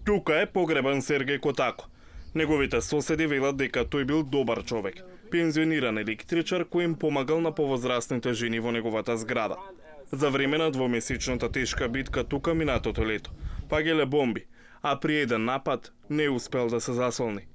Тука е погребан Сергеј Котако. Неговите соседи велат дека тој бил добар човек, пензиониран електричар кој им помагал на повозрастните жени во неговата зграда. За време на двомесечната тешка битка тука минатото лето, паѓале бомби, а при еден напад не успел да се засолни.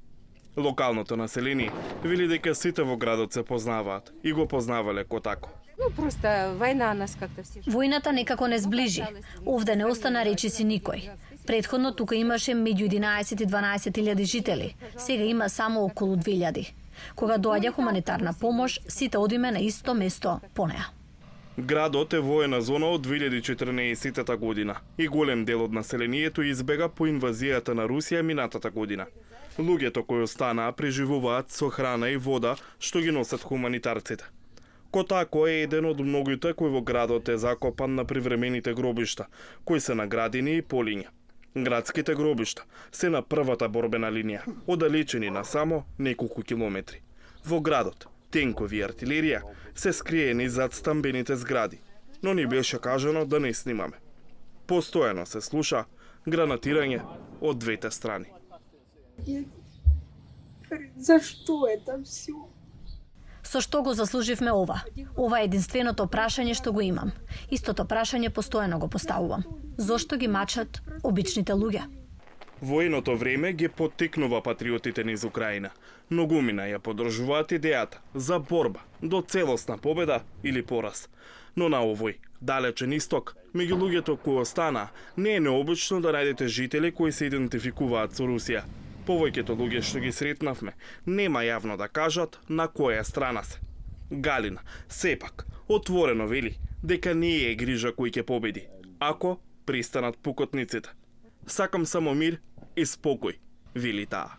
Локалното население вели дека сите во градот се познаваат и го познавале Котако. Ну, просто война нас как-то все... Војната некако не сближи. Овде не остана речиси никој. Предходно тука имаше меѓу 11 и 12 илјади жители. Сега има само околу 2000. Кога доаѓа хуманитарна помош, сите одиме на исто место по неа. Градот е воена зона од 2014 година и голем дел од населението избега по инвазијата на Русија минатата година. Луѓето кои останаа преживуваат со храна и вода што ги носат хуманитарците. Котако е еден од многуте кој во градот е закопан на привремените гробишта, кои се на градини и полиња. Градските гробишта се на првата борбена линија, оддалечени на само неколку километри. Во градот, тенкови и артилерија се скриени зад стамбените згради, но ни беше кажано да не снимаме. Постојано се слуша гранатирање од двете страни. Зашто это все? Со што го заслуживме ова? Ова е единственото прашање што го имам. Истото прашање постојано го поставувам. Зошто ги мачат обичните луѓе? Военото време ги поттикнува патриотите низ Украина. Многумина ја подржуваат идејата за борба до целосна победа или пораз. Но на овој далечен исток, меѓу луѓето кои останаа, не е необично да најдете жители кои се идентификуваат со Русија. Повеќето луѓе што ги сретнавме, нема јавно да кажат на која страна се. Галина, сепак, отворено вели дека не е грижа кој ќе победи, ако пристанат пукотниците. Сакам само мир и спокој, вели таа.